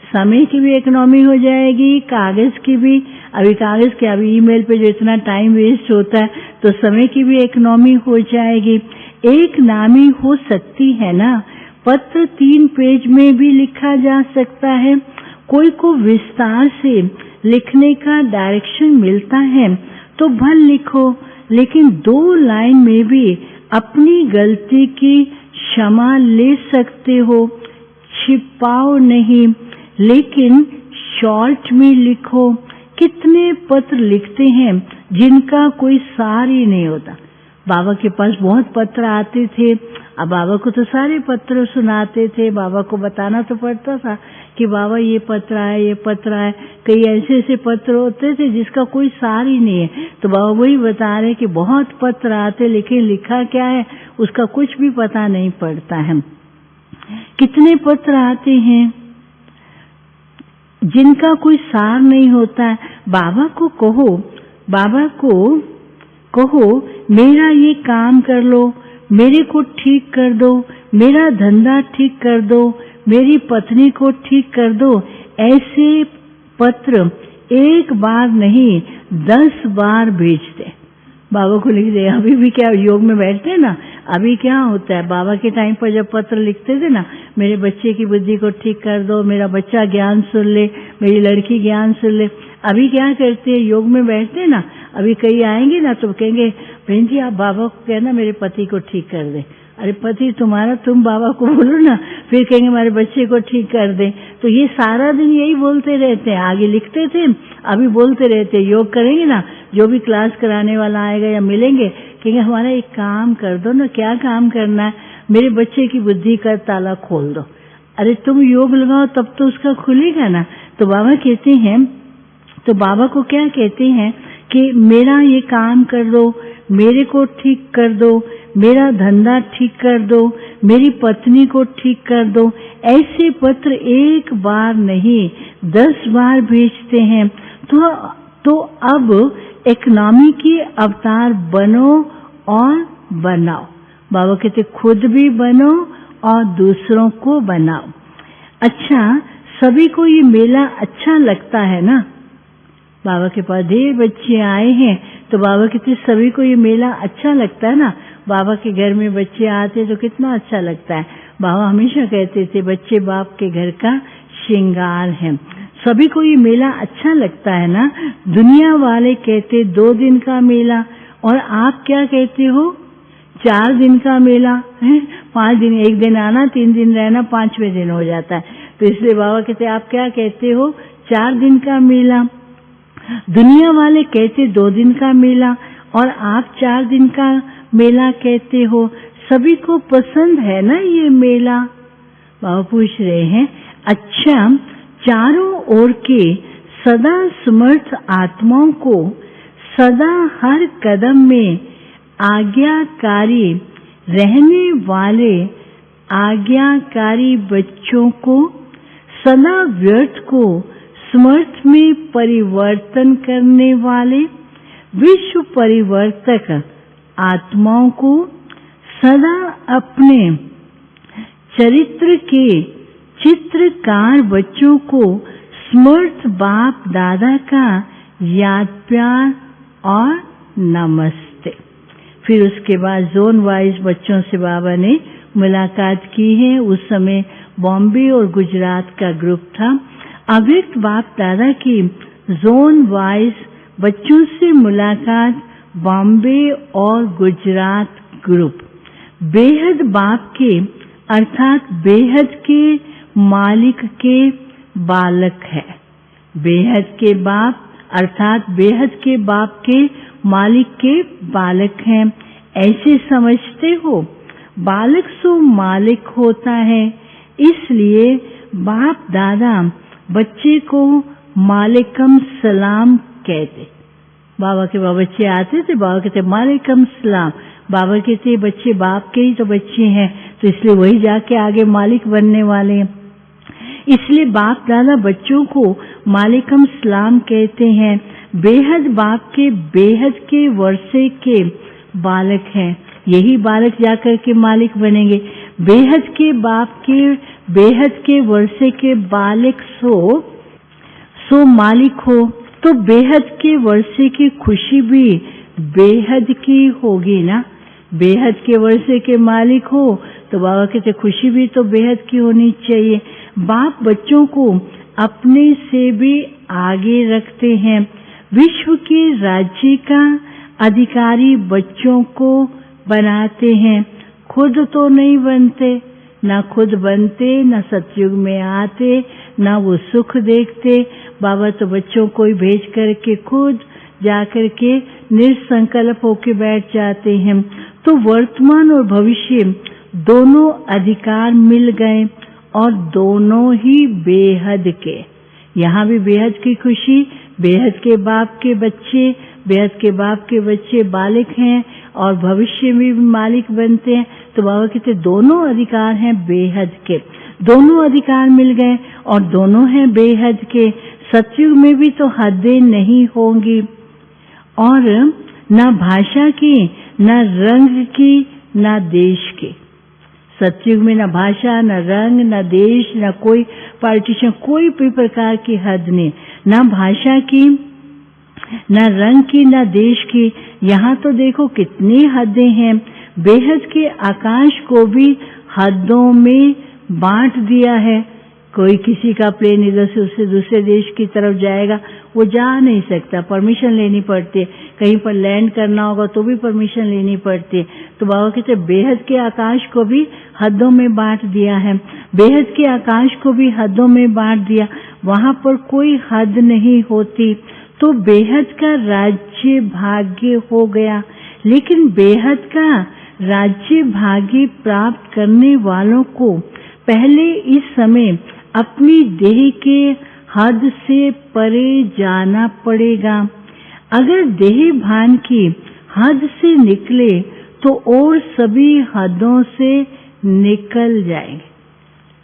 समय की भी इकोनॉमी हो जाएगी, कागज की भी। अभी कागज के अभी ईमेल पे जो इतना टाइम वेस्ट होता है तो समय की भी इकोनॉमी हो जाएगी। एक नामी हो सकती है ना, पत्र 3 पेज में भी लिखा जा सकता है। कोई को विस्तार से लिखने का डायरेक्शन मिलता है तो भल लिखो, लेकिन 2 लाइन में भी अपनी गलती की क्षमा ले सकते हो। छिपाओ नहीं, लेकिन शॉर्ट में लिखो। कितने पत्र लिखते हैं जिनका कोई सार ही नहीं होता। बाबा के पास बहुत पत्र आते थे, अब बाबा को तो सारे पत्र सुनाते थे, बाबा को बताना तो पड़ता था कि बाबा ये पत्र आए, ये पत्र आए। कई ऐसे ऐसे पत्र होते थे जिसका कोई सार ही नहीं है। तो बाबा वही बता रहे कि बहुत पत्र आते लेकिन लिखा क्या है उसका कुछ भी पता नहीं पड़ता है। कितने पत्र आते हैं जिनका कोई सार नहीं होता है। बाबा को कहो, बाबा को कहो मेरा ये काम कर लो, मेरे को ठीक कर दो, मेरा धंधा ठीक कर दो, मेरी पत्नी को ठीक कर दो। ऐसे पत्र एक बार नहीं 10 बार भेजते। बाबा को लिख दे। अभी भी क्या योग में बैठते हैं ना, अभी क्या होता है, बाबा के टाइम पर जब पत्र लिखते थे ना, मेरे बच्चे की बुद्धि को ठीक कर दो, मेरा बच्चा ज्ञान सुन ले, मेरी लड़की ज्ञान सुन ले। अभी क्या करते हैं, योग में बैठते हैं ना, अभी कई आएंगे ना तो कहेंगे बहन जी आप बाबा को कहना मेरे पति को ठीक कर दे। अरे पति तुम्हारा, तुम बाबा को बोलो ना, फिर कहेंगे हमारे बच्चे को ठीक कर दें। तो ये सारा दिन यही बोलते रहते हैं। आगे लिखते थे, अभी बोलते रहते हैं। योग करेंगे ना, जो भी क्लास कराने वाला आएगा या मिलेंगे, कहेंगे हमारा एक काम कर दो ना। क्या काम करना है? मेरे बच्चे की बुद्धि का ताला खोल दो। अरे तुम योग लगाओ तब तो उसका खुलेगा ना। तो बाबा कहते हैं, तो बाबा को क्या कहते हैं कि मेरा ये काम कर दो, मेरे को ठीक कर दो, मेरा धंधा ठीक कर दो, मेरी पत्नी को ठीक कर दो। ऐसे पत्र एक बार नहीं 10 बार भेजते हैं। तो अब इकोनॉमी की अवतार बनो और बनाओ। बाबा कहते खुद भी बनो और दूसरों को बनाओ। अच्छा, सभी को ये मेला अच्छा लगता है ना। बाबा के पास ढेर बच्चे आए हैं, तो बाबा कहते सभी को ये मेला अच्छा लगता है ना। बाबा के घर में बच्चे आते तो कितना अच्छा लगता है। बाबा हमेशा कहते थे बच्चे बाप के घर का श्रृंगार है। सभी को ये मेला अच्छा लगता है ना। दुनिया वाले कहते 2 दिन का मेला, और आप क्या कहते हो? 4 दिन का मेला है। 5 दिन, 1 दिन आना, 3 दिन रहना, 5वें दिन हो जाता है। तो इसलिए बाबा कहते आप क्या कहते हो? 4 दिन का मेला। दुनिया वाले कहते 2 दिन का मेला, और आप 4 दिन का मेला कहते हो। सभी को पसंद है ना ये मेला। बाबा पूछ रहे हैं, अच्छा, चारों ओर के सदा समर्थ आत्माओं को सदा हर कदम में आज्ञाकारी रहने वाले आज्ञाकारी बच्चों को सदा व्यर्थ को समर्थ में परिवर्तन करने वाले विश्व परिवर्तक आत्माओं को सदा अपने चरित्र के चित्रकार बच्चों को समर्थ बाप दादा का याद प्यार और नमस्ते। फिर उसके बाद जोन वाइज बच्चों से बाबा ने मुलाकात की है। उस समय बॉम्बे और गुजरात का ग्रुप था। अव्यक्त बाप दादा की जोन वाइज बच्चों से मुलाकात, बॉम्बे और गुजरात ग्रुप। बेहद बाप के अर्थात बेहद के मालिक के बालक है। बेहद के बाप अर्थात बेहद के बाप के मालिक के बालक हैं। ऐसे समझते हो? बालक सो मालिक होता है। इसलिए बाप दादा बच्चे को मालिकम सलाम कहते। बाबा के बच्चे आते थे, बाबा कहते मालिकम सलाम। बाबा कहते बच्चे बाप के ही तो बच्चे हैं, तो इसलिए वही जाके आगे मालिक बनने वाले हैं। इसलिए बाप दादा बच्चों को मालिकम सलाम कहते हैं। बेहद बाप के बेहद के वर्षे के बालक हैं। यही बालक जाकर के मालिक बनेंगे। बेहद के बाप के बेहद के वर्षे के बालक सो मालिक हो, तो बेहद के वर्षे की खुशी भी बेहद की होगी ना। बेहद के वर्षे के मालिक हो तो बाबा कहते खुशी भी तो बेहद की होनी चाहिए। बाप बच्चों को अपने से भी आगे रखते हैं। विश्व के राज्य का अधिकारी बच्चों को बनाते हैं। खुद तो नहीं बनते, ना खुद बनते, ना सतयुग में आते, ना वो सुख देखते। बाबा तो बच्चों को ही भेज करके खुद जाकर के निसंकल्प होके बैठ जाते हैं। तो वर्तमान और भविष्य दोनों अधिकार मिल गए और दोनों ही बेहद के। यहाँ भी बेहद की खुशी, बेहद के बाप के बच्चे, बेहद के बाप के बच्चे बालिक हैं और भविष्य में भी मालिक बनते हैं। तो बाबा कहते दोनों अधिकार हैं बेहद के। दोनों अधिकार मिल गए और दोनों हैं बेहद के। सतयुग में भी तो हदें नहीं होंगी, और न भाषा की, न रंग की, न देश की। सतयुग में न भाषा, न रंग, न देश, न कोई पार्टीशन, कोई भी प्रकार की हद नहीं। न भाषा की, न रंग की, न देश की। यहाँ तो देखो कितनी हदें हैं। बेहद के आकाश को भी हदों में बांट दिया है। कोई किसी का प्लेन इधर से उससे दूसरे देश की तरफ जाएगा, वो जा नहीं सकता, परमिशन लेनी पड़ती है। कहीं पर लैंड करना होगा तो भी परमिशन लेनी पड़ती है। तो बाबा कहते बेहद के आकाश को भी हदों में बांट दिया है। बेहद के आकाश को भी हदों में बांट दिया, वहां पर कोई हद नहीं होती। तो बेहद का राज्य भाग्य हो गया। लेकिन बेहद का राज्य भाग्य प्राप्त करने वालों को पहले इस समय अपनी देह के हद से परे जाना पड़ेगा। अगर देह भान की हद से निकले तो और सभी हदों से निकल जाएंगे।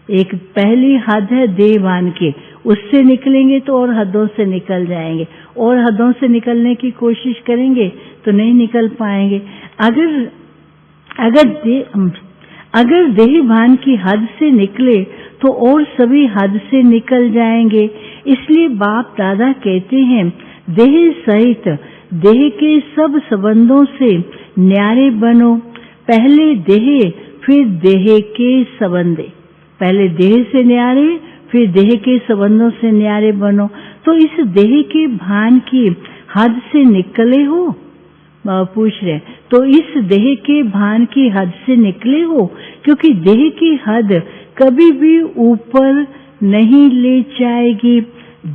एक पहली हद है देह भान की, उससे निकलेंगे तो और हदों से निकल जाएंगे, और हदों से निकलने की कोशिश करेंगे तो नहीं निकल पाएंगे। अगर देह भान की हद से निकले तो और सभी हद से निकल जाएंगे। इसलिए बाप दादा कहते हैं, देह सहित देह के सब संबंधों से न्यारे बनो। पहले देह फिर देह के संबंध, पहले देह से न्यारे फिर देह के संबंधों से न्यारे बनो। तो इस देह के भान की हद से निकले हो? बाबा पूछ रहे, तो इस देह के भान की हद से निकले हो? क्योंकि देह की हद कभी भी ऊपर नहीं ले जाएगी।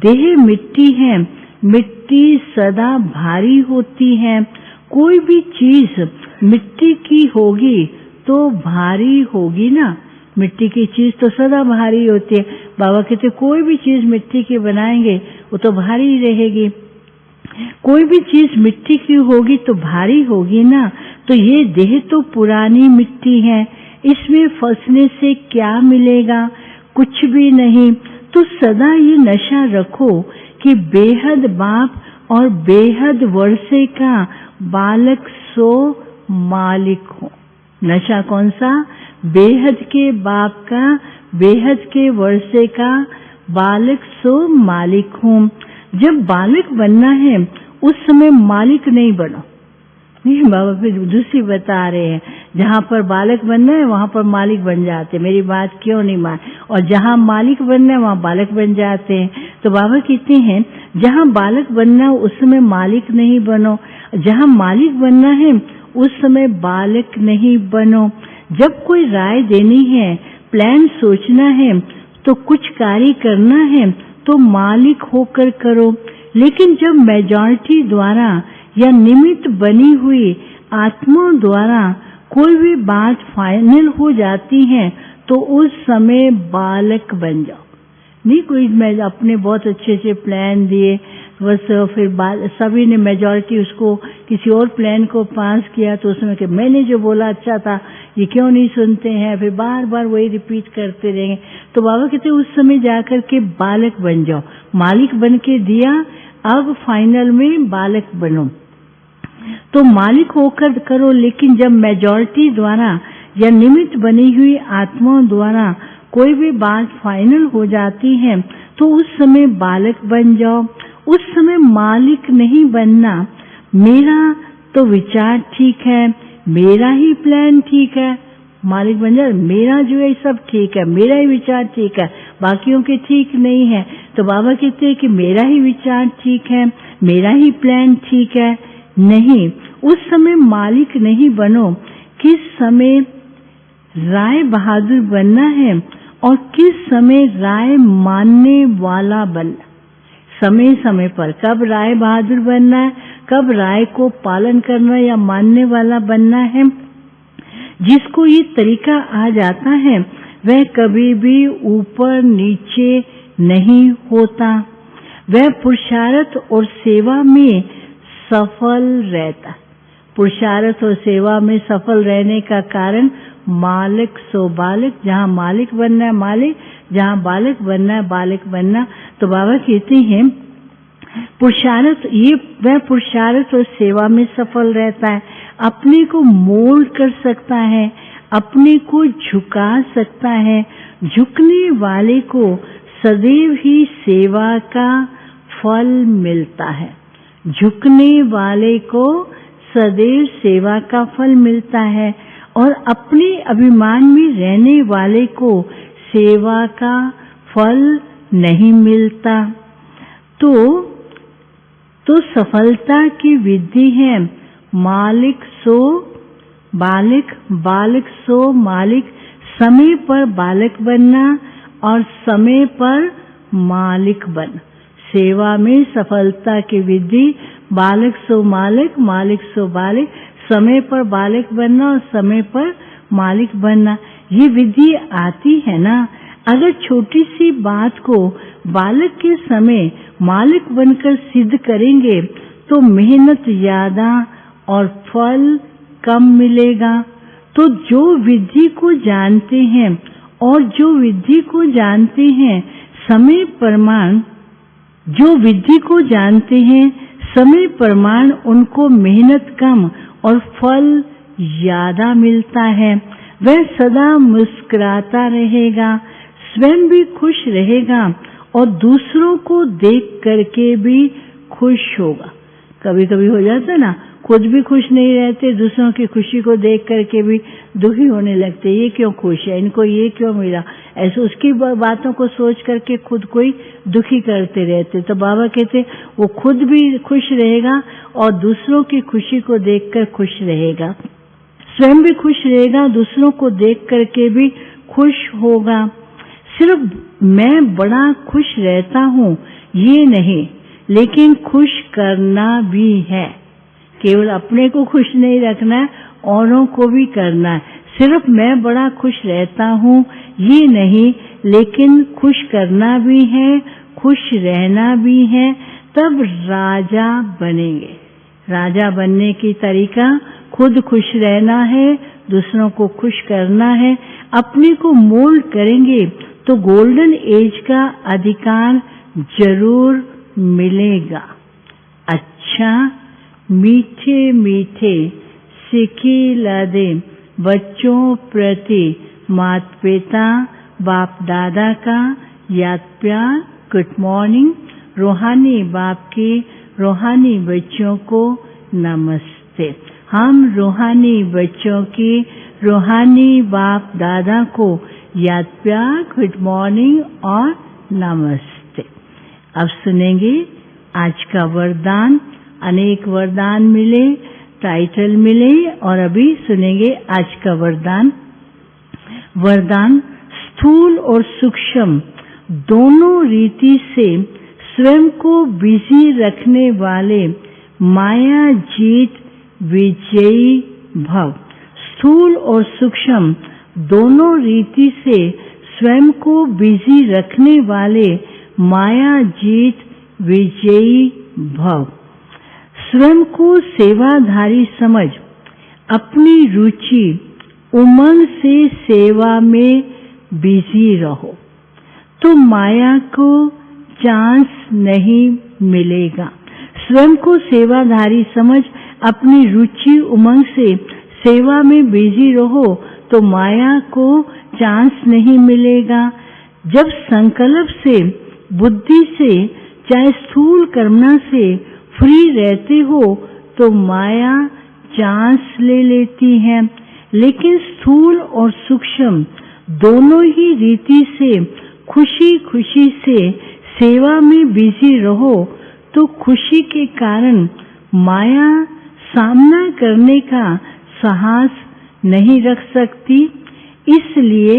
देह मिट्टी है, मिट्टी सदा भारी होती है। कोई भी चीज मिट्टी की होगी तो भारी होगी ना। मिट्टी की चीज तो सदा भारी होती है। बाबा कहते कोई भी चीज मिट्टी की बनाएंगे वो तो भारी रहेगी। कोई भी चीज मिट्टी की होगी तो भारी होगी ना। तो ये देह तो पुरानी मिट्टी है, इसमें फंसने से क्या मिलेगा? कुछ भी नहीं। तो सदा ये नशा रखो कि बेहद बाप और बेहद वर्षे का बालक सो मालिक हो। नशा कौन सा? बेहद के बाप का, बेहद के वर्षे का बालक सो मालिक हूँ। जब बालक बनना है उस समय मालिक नहीं बनो। नहीं, बाबा फिर दूसरी बता रहे हैं, जहाँ पर बालक बनना है वहाँ पर मालिक बन जाते। मेरी बात क्यों नहीं मान? और जहाँ मालिक बनना है वहाँ बालक बन जाते हैं। तो बाबा कहते हैं, जहाँ बालक बनना है उस समय मालिक नहीं बनो, जहाँ मालिक बनना है उस समय बालक नहीं बनो। जब कोई राय देनी है, प्लान सोचना है, तो कुछ कार्य करना है तो मालिक होकर करो। लेकिन जब मेजॉरिटी द्वारा या निमित्त बनी हुई आत्मा द्वारा कोई भी बात फाइनल हो जाती है तो उस समय बालक बन जाओ। नहीं कोई मैं अपने बहुत अच्छे प्लान दिए, बस फिर सभी ने मेजॉरिटी उसको किसी और प्लान को पास किया तो उसमें कि मैंने जो बोला अच्छा था, ये क्यों नहीं सुनते हैं, फिर बार बार वही रिपीट करते रहेंगे। तो बाबा कहते उस समय जाकर के बालक बन जाओ। मालिक बन के दिया, अब फाइनल में बालक बनो। तो मालिक होकर करो। लेकिन जब मेजॉरिटी द्वारा या निमित्त बनी हुई आत्मा द्वारा कोई भी बात फाइनल हो जाती है तो उस समय बालक बन जाओ। उस समय मालिक नहीं बनना। मेरा तो विचार ठीक है, मेरा ही प्लान ठीक है, मालिक बन जाओ। मेरा जो है सब ठीक है, मेरा ही विचार ठीक है, बाकियों के ठीक नहीं है। तो बाबा कहते हैं कि मेरा ही विचार ठीक है, मेरा ही प्लान ठीक है। नहीं, उस समय मालिक नहीं बनो। किस समय राय बहादुर बनना है और किस समय राय मानने वाला बनना। समय समय पर कब राय बहादुर बनना है, कब राय को पालन करना या मानने वाला बनना है। जिसको ये तरीका आ जाता है वह कभी भी ऊपर नीचे नहीं होता, वह पुरुषार्थ और सेवा में सफल रहता। पुरुषार्थ और सेवा में सफल रहने का कारण मालिक सो बालक। जहाँ मालिक बनना है मालिक, जहाँ बालक बनना है बालक बनना। तो बाबा कहते हैं पुरुषार्थ, ये वह पुरुषार्थ और सेवा में सफल रहता है, अपने को मोल्ड कर सकता है, अपने को झुका सकता है। झुकने वाले को सदैव ही सेवा का फल मिलता है। झुकने वाले को सदैव सेवा का फल मिलता है और अपने अभिमान में रहने वाले को सेवा का फल नहीं मिलता। तो सफलता की विधि है मालिक सो बालिक, बालिक सो मालिक, समय पर बालक बनना और समय पर मालिक बन। सेवा में सफलता की विधि बालक सो मालिक, मालिक सो बालक, समय पर बालक बनना और समय पर मालिक बनना, ये विधि आती है ना। अगर छोटी सी बात को बालक के समय मालिक बनकर सिद्ध करेंगे तो मेहनत ज्यादा और फल कम मिलेगा। तो जो विधि को जानते हैं और जो विधि को जानते हैं समय प्रमाण, जो विधि को जानते हैं समय प्रमाण उनको मेहनत कम और फल ज्यादा मिलता है। वह सदा मुस्कुराता रहेगा, स्वयं भी खुश रहेगा और दूसरों को देख करके भी खुश होगा। कभी कभी हो जाता है ना, खुद भी खुश नहीं रहते, दूसरों की खुशी को देख करके भी दुखी होने लगते, ये क्यों खुश है, इनको ये क्यों मिला, ऐसे उसकी बातों को सोच करके खुद को ही दुखी करते रहते। तो बाबा कहते वो खुद भी खुश रहेगा और दूसरों की खुशी को देखकर खुश रहेगा, स्वयं भी खुश रहेगा, दूसरों को देख करके भी खुश होगा। सिर्फ मैं बड़ा खुश रहता हूँ ये नहीं, लेकिन खुश करना भी है। केवल अपने को खुश नहीं रखना है, औरों को भी करना है। सिर्फ मैं बड़ा खुश रहता हूँ ये नहीं, लेकिन खुश करना भी है, खुश रहना भी है, तब राजा बनेंगे। राजा बनने की तरीका खुद खुश रहना है, दूसरों को खुश करना है। अपने को मोल्ड करेंगे तो गोल्डन एज का अधिकार जरूर मिलेगा। अच्छा मीठे मीठे सिखिलादे बच्चों प्रति माता पिता बाप दादा का याद प्यार। Good morning. रूहानी बाप के रूहानी बच्चों को नमस्ते। हम रूहानी बच्चों की रूहानी बाप दादा को याद प्यार, गुड मॉर्निंग और नमस्ते। अब सुनेंगे आज का वरदान। अनेक वरदान मिले, टाइटल मिले और अभी सुनेंगे आज का वरदान। वरदान स्थूल और सूक्ष्म दोनों रीति से स्वयं को बिजी रखने वाले माया जीत विजयी भव। स्थूल और सूक्ष्म दोनों रीति से स्वयं को बिजी रखने वाले माया जीत विजयी भव। स्वयं को सेवाधारी समझ अपनी रुचि उमंग से सेवा में बिजी रहो तो माया को चांस नहीं मिलेगा। स्वयं को सेवाधारी समझ अपनी रुचि उमंग से सेवा में बिजी रहो तो माया को चांस नहीं मिलेगा। जब संकल्प से, बुद्धि से, चाहे स्थूल कर्मना से फ्री रहते हो तो माया चांस ले लेती है। लेकिन स्थूल और सूक्ष्म दोनों ही रीति से खुशी खुशी से सेवा में बिजी रहो तो खुशी के कारण माया सामना करने का साहस नहीं रख सकती। इसलिए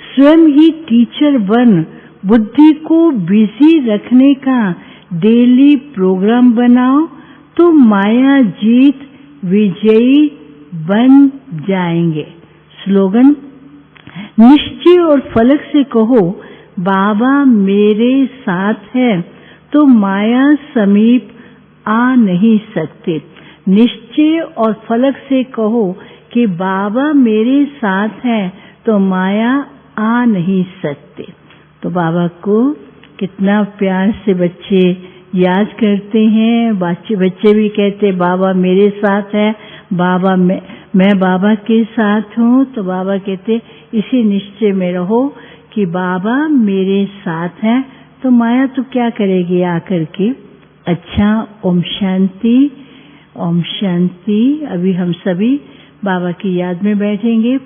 स्वयं ही टीचर बन बुद्धि को बिजी रखने का डेली प्रोग्राम बनाओ तो माया जीत विजयी बन जाएंगे। स्लोगन निश्चय और फलक से कहो बाबा मेरे साथ है तो माया समीप आ नहीं सकते। निश्चय और फलक से कहो कि बाबा मेरे साथ है तो माया आ नहीं सकते। तो बाबा को कितना प्यार से बच्चे याद करते हैं। बच्चे भी कहते बाबा मेरे साथ है, बाबा मैं बाबा के साथ हूँ। तो बाबा कहते इसी निश्चय में रहो कि बाबा मेरे साथ है तो माया तो क्या करेगी आकर के। अच्छा ओम शांति, ओम शांति। अभी हम सभी बाबा की याद में बैठेंगे।